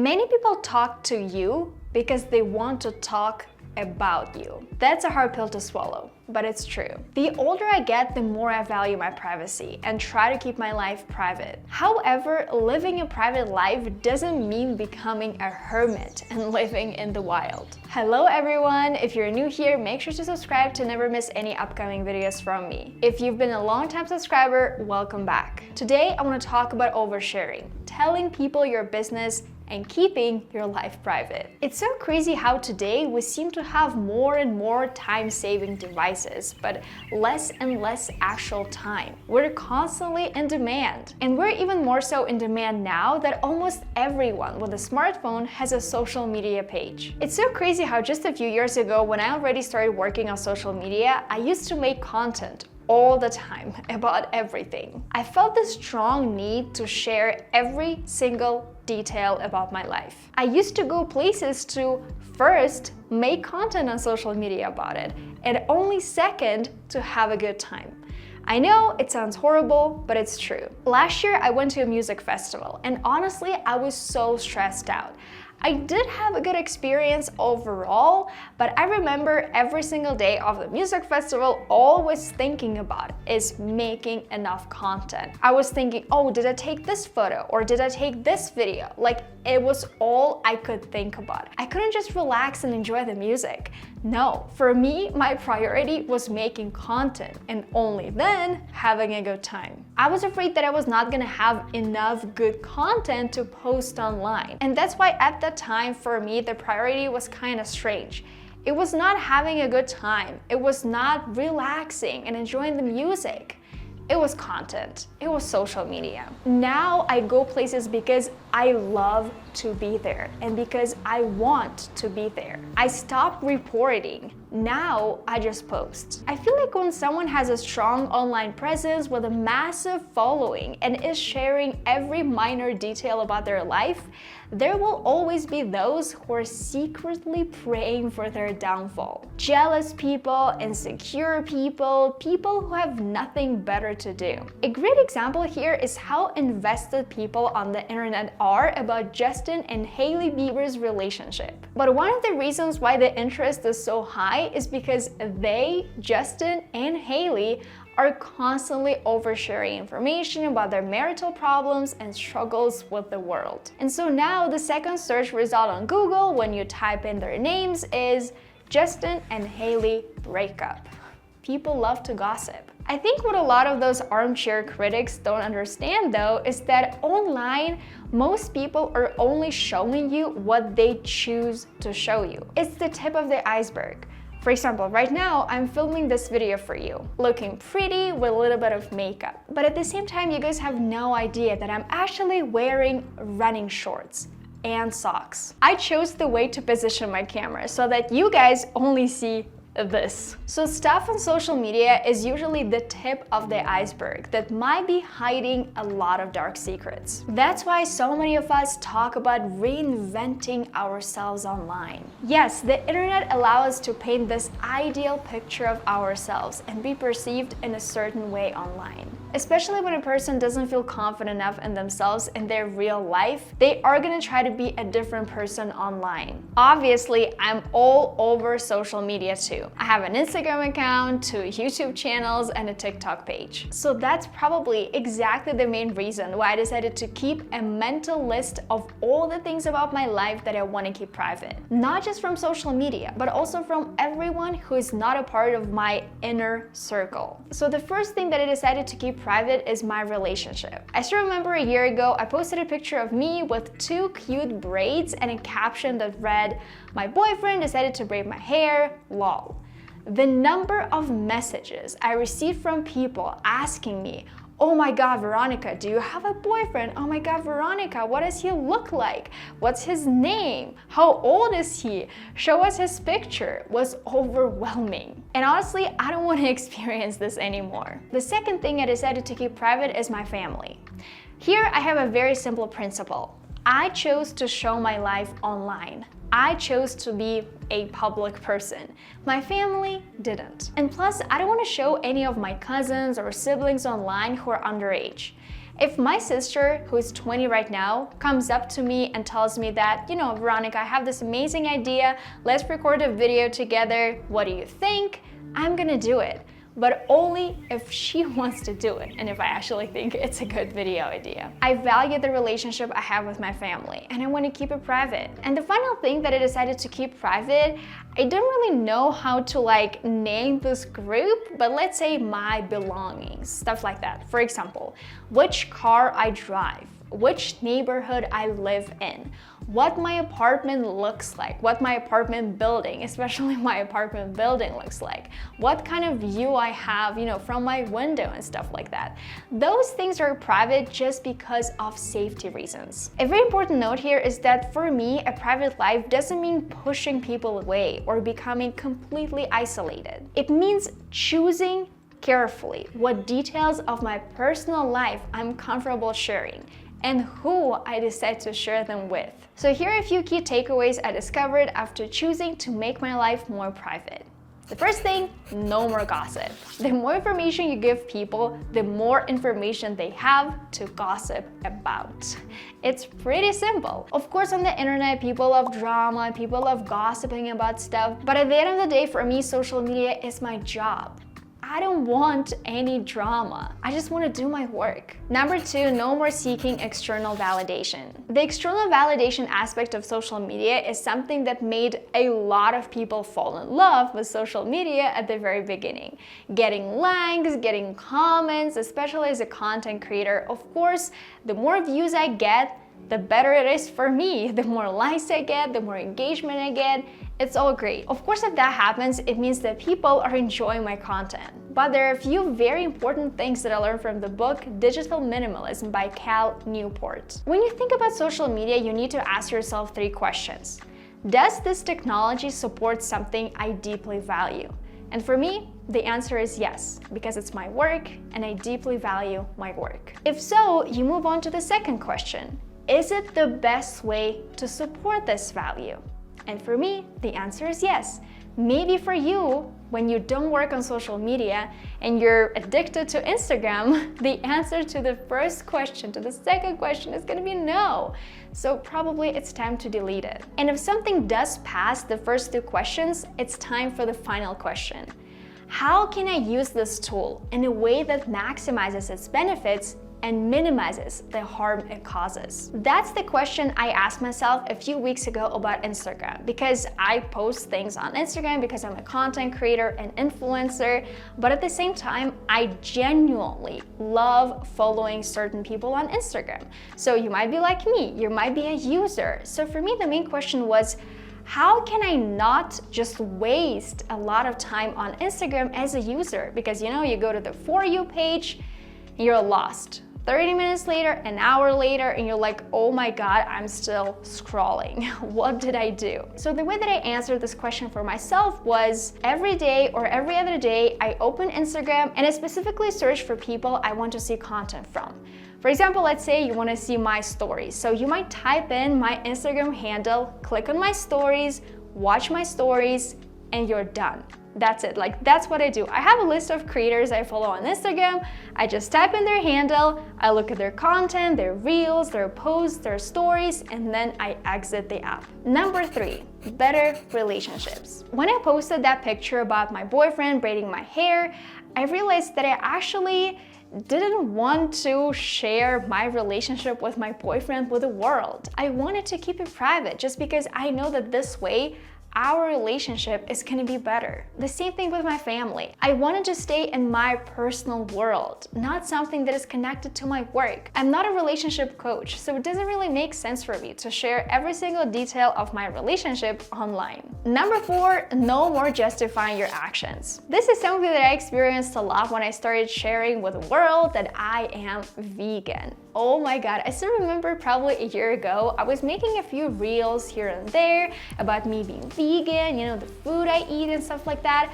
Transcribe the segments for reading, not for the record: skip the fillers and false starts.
Many people talk to you because they want to talk about you. That's a hard pill to swallow, but it's true. The older I get, the more I value my privacy and try to keep my life private. However, living a private life doesn't mean becoming a hermit and living in the wild. Hello everyone! If you're new here, make sure to subscribe to never miss any upcoming videos from me. If you've been a long-time subscriber, welcome back. Today, I want to talk about oversharing, telling people your business, and keeping your life private. It's so crazy how today we seem to have more and more time-saving devices, but less and less actual time. We're constantly in demand. And we're even more so in demand now that almost everyone with a smartphone has a social media page. It's so crazy how just a few years ago, when I already started working on social media, I used to make content all the time about everything. I felt this strong need to share every single detail about my life. I used to go places to first make content on social media about it, and only second to have a good time. I know it sounds horrible, but it's true. Last year I went to a music festival, and honestly I was so stressed out. I did have a good experience overall, but I remember every single day of the music festival always thinking about is making enough content. I was thinking, oh, did I take this photo or did I take this video? Like, it was all I could think about. I couldn't just relax and enjoy the music. No, for me, my priority was making content and only then having a good time. I was afraid that I was not gonna have enough good content to post online. And that's why at that time, for me, the priority was kind of strange. It was not having a good time. It was not relaxing and enjoying the music. It was content. It was social media. Now I go places because I love to be there and because I want to be there. I stopped reporting. Now I just post. I feel like when someone has a strong online presence with a massive following and is sharing every minor detail about their life, there will always be those who are secretly praying for their downfall. Jealous people, insecure people, people who have nothing better to do. A great example here is how invested people on the internet are about Justin and Hailey Bieber's relationship. But one of the reasons why the interest is so high is because they, Justin and Hailey, are constantly oversharing information about their marital problems and struggles with the world. And so now the second search result on Google when you type in their names is Justin and Hailey breakup. People love to gossip. I think what a lot of those armchair critics don't understand though is that online, most people are only showing you what they choose to show you. It's the tip of the iceberg. For example, right now, I'm filming this video for you, looking pretty with a little bit of makeup. But at the same time, you guys have no idea that I'm actually wearing running shorts and socks. I chose the way to position my camera so that you guys only see this. So stuff on social media is usually the tip of the iceberg that might be hiding a lot of dark secrets. That's why so many of us talk about reinventing ourselves online. Yes, the internet allows us to paint this ideal picture of ourselves and be perceived in a certain way online. Especially when a person doesn't feel confident enough in themselves in their real life, they are gonna try to be a different person online. Obviously, I'm all over social media too. I have an Instagram account, 2 YouTube channels, and a TikTok page. So that's probably exactly the main reason why I decided to keep a mental list of all the things about my life that I want to keep private. Not just from social media, but also from everyone who is not a part of my inner circle. So the first thing that I decided to keep private is my relationship. I still remember a year ago, I posted a picture of me with 2 cute braids and a caption that read, "My boyfriend decided to braid my hair, lol." The number of messages I received from people asking me, "Oh my god, Veronika, do you have a boyfriend? Oh my god, Veronika, what does he look like? What's his name? How old is he? Show us his picture," was overwhelming. And honestly, I don't want to experience this anymore. The second thing I decided to keep private is my family. Here I have a very simple principle. I chose to show my life online. I chose to be a public person. My family didn't. And plus, I don't want to show any of my cousins or siblings online who are underage. If my sister, who's 20 right now, comes up to me and tells me that, you know, Veronika, I have this amazing idea, let's record a video together, what do you think? I'm gonna do it. But only if she wants to do it and if I actually think it's a good video idea. I value the relationship I have with my family and I want to keep it private. And the final thing that I decided to keep private, I don't really know how to name this group, but let's say my belongings, stuff like that. For example, which car I drive, which neighborhood I live in, what my apartment looks like, what my apartment building, especially my apartment building looks like, what kind of view I have, you know, from my window and stuff like that. Those things are private just because of safety reasons. A very important note here is that for me, a private life doesn't mean pushing people away or becoming completely isolated. It means choosing carefully what details of my personal life I'm comfortable sharing and who I decide to share them with. So here are a few key takeaways I discovered after choosing to make my life more private. The first thing, no more gossip. The more information you give people, the more information they have to gossip about. It's pretty simple. Of course, on the internet, people love drama, people love gossiping about stuff, but at the end of the day, for me, social media is my job. I don't want any drama. I just want to do my work. Number two, no more seeking external validation. The external validation aspect of social media is something that made a lot of people fall in love with social media at the very beginning. Getting likes, getting comments, especially as a content creator. Of course, the more views I get, the better it is for me. The more likes I get, the more engagement I get, it's all great. Of course, if that happens, it means that people are enjoying my content. But there are a few very important things that I learned from the book Digital Minimalism by Cal Newport. When you think about social media, you need to ask yourself 3 questions. Does this technology support something I deeply value? And for me, the answer is yes, because it's my work and I deeply value my work. If so, you move on to the second question. Is it the best way to support this value? And for me, the answer is yes. Maybe for you, when you don't work on social media and you're addicted to Instagram, the answer to the first question, to the second question is gonna be no. So probably it's time to delete it. And if something does pass the first 2 questions, it's time for the final question. How can I use this tool in a way that maximizes its benefits and minimizes the harm it causes? That's the question I asked myself a few weeks ago about Instagram, because I post things on Instagram because I'm a content creator and influencer, but at the same time, I genuinely love following certain people on Instagram. So you might be like me, you might be a user. So for me, the main question was, how can I not just waste a lot of time on Instagram as a user? Because you know, you go to the For You page, you're lost. 30 minutes later, an hour later, and you're like, oh my God, I'm still scrolling. What did I do? So the way that I answered this question for myself was every day or every other day, I open Instagram and I specifically search for people I want to see content from. For example, let's say you want to see my stories. So you might type in my Instagram handle, click on my stories, watch my stories, and you're done. That's it, that's what I do. I have a list of creators I follow on Instagram. I just type in their handle, I look at their content, their reels, their posts, their stories, and then I exit the app. Number 3, better relationships. When I posted that picture about my boyfriend braiding my hair, I realized that I actually didn't want to share my relationship with my boyfriend with the world. I wanted to keep it private just because I know that this way, our relationship is gonna be better. The same thing with my family. I wanted to stay in my personal world, not something that is connected to my work. I'm not a relationship coach, so it doesn't really make sense for me to share every single detail of my relationship online. Number 4, no more justifying your actions. This is something that I experienced a lot when I started sharing with the world that I am vegan. Oh my God, I still remember probably a year ago, I was making a few reels here and there about me being vegan, you know, the food I eat and stuff like that.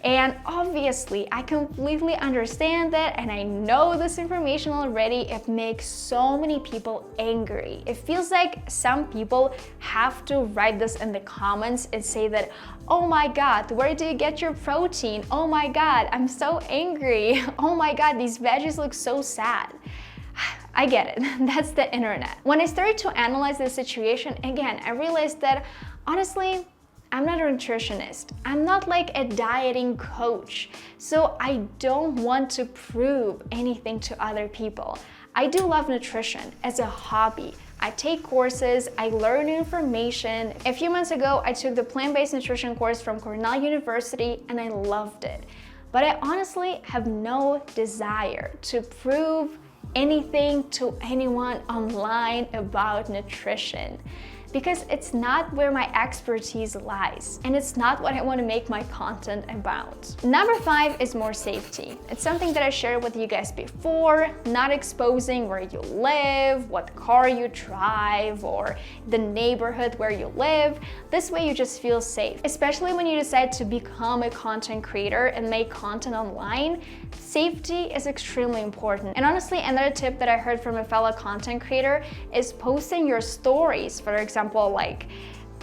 And obviously, I completely understand that, and I know this information already. It makes so many people angry. It feels like some people have to write this in the comments and say that, oh my God, where do you get your protein? Oh my God, I'm so angry. Oh my God, these veggies look so sad. I get it, that's the internet. When I started to analyze the situation, again, I realized that honestly, I'm not a nutritionist. I'm not like a dieting coach. So I don't want to prove anything to other people. I do love nutrition as a hobby. I take courses, I learn information. A few months ago, I took the plant-based nutrition course from Cornell University and I loved it. But I honestly have no desire to prove anything to anyone online about nutrition, because it's not where my expertise lies and it's not what I want to make my content about. Number 5 is more safety. It's something that I shared with you guys before, not exposing where you live, what car you drive, or the neighborhood where you live. This way you just feel safe, especially when you decide to become a content creator and make content online. Safety is extremely important. And honestly, another tip that I heard from a fellow content creator is posting your stories, for example, like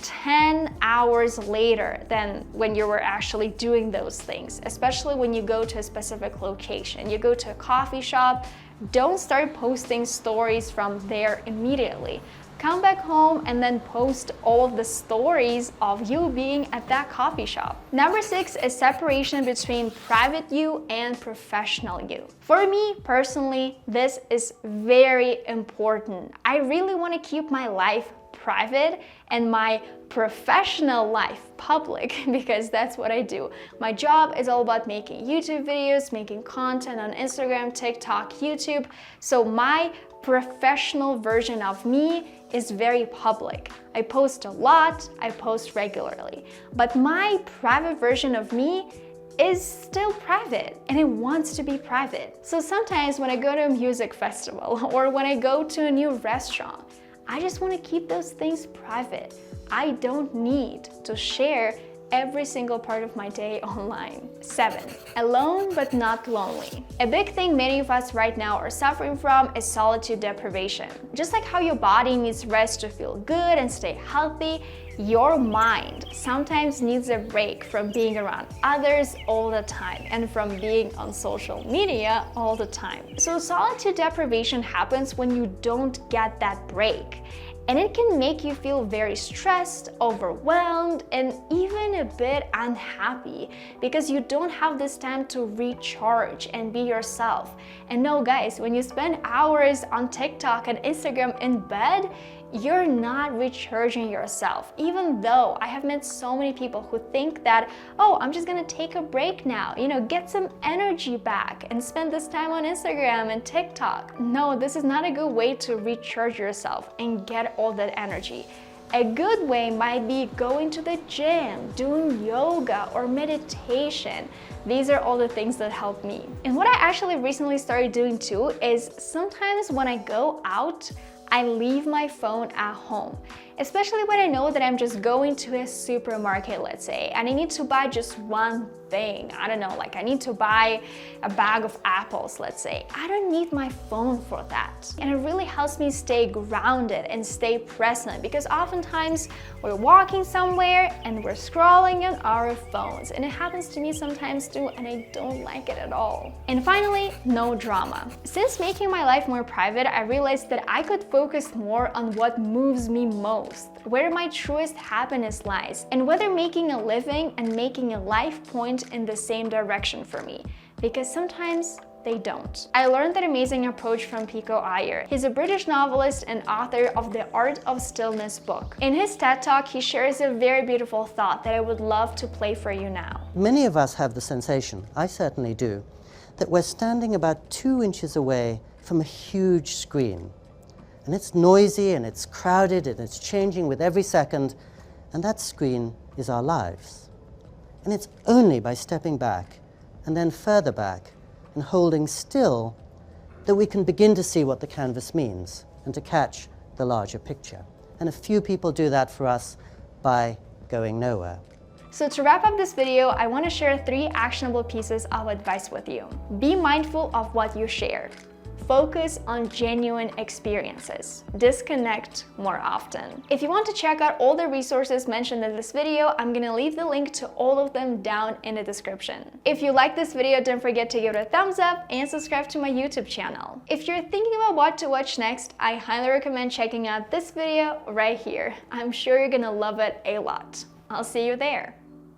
10 hours later than when you were actually doing those things, especially when you go to a specific location. You go to a coffee shop, don't start posting stories from there immediately. Come back home and then post all of the stories of you being at that coffee shop. Number 6 is separation between private you and professional you. For me personally, this is very important. I really want to keep my life private and my professional life public, because that's what I do. My job is all about making YouTube videos, making content on Instagram, TikTok, YouTube. So my professional version of me is very public. I post a lot, I post regularly. But my private version of me is still private and it wants to be private. So sometimes when I go to a music festival or when I go to a new restaurant, I just want to keep those things private. I don't need to share every single part of my day online. 7. Alone but not lonely. A big thing many of us right now are suffering from is solitude deprivation. Just like how your body needs rest to feel good and stay healthy, your mind sometimes needs a break from being around others all the time and from being on social media all the time. So solitude deprivation happens when you don't get that break. And it can make you feel very stressed, overwhelmed, and even a bit unhappy because you don't have this time to recharge and be yourself. And no, guys, when you spend hours on TikTok and Instagram in bed, you're not recharging yourself. Even though I have met so many people who think that, oh, I'm just gonna take a break now, get some energy back and spend this time on Instagram and TikTok. No, this is not a good way to recharge yourself and get all that energy. A good way might be going to the gym, doing yoga or meditation. These are all the things that help me. And what I actually recently started doing too is sometimes when I go out, I leave my phone at home, especially when I know that I'm just going to a supermarket, let's say, and I need to buy just one thing. I don't know, like I need to buy a bag of apples, let's say. I don't need my phone for that. And it really helps me stay grounded and stay present, because oftentimes we're walking somewhere and we're scrolling on our phones. And it happens to me sometimes too, and I don't like it at all. And finally, no drama. Since making my life more private, I realized that I could focus more on what moves me most, where my truest happiness lies, and whether making a living and making a life point in the same direction for me, because sometimes they don't. I learned that amazing approach from Pico Iyer. He's a British novelist and author of the Art of Stillness book. In his TED Talk, he shares a very beautiful thought that I would love to play for you now. Many of us have the sensation, I certainly do, that we're standing about 2 inches away from a huge screen. And it's noisy and it's crowded and it's changing with every second, and that screen is our lives. And it's only by stepping back and then further back and holding still that we can begin to see what the canvas means and to catch the larger picture. And a few people do that for us by going nowhere. So to wrap up this video, I want to share 3 actionable pieces of advice with you. Be mindful of what you share. focus on genuine experiences. Disconnect more often. If you want to check out all the resources mentioned in this video, I'm gonna leave the link to all of them down in the description. If you like this video, don't forget to give it a thumbs up and subscribe to my YouTube channel. If you're thinking about what to watch next, I highly recommend checking out this video right here. I'm sure you're gonna love it a lot. I'll see you there.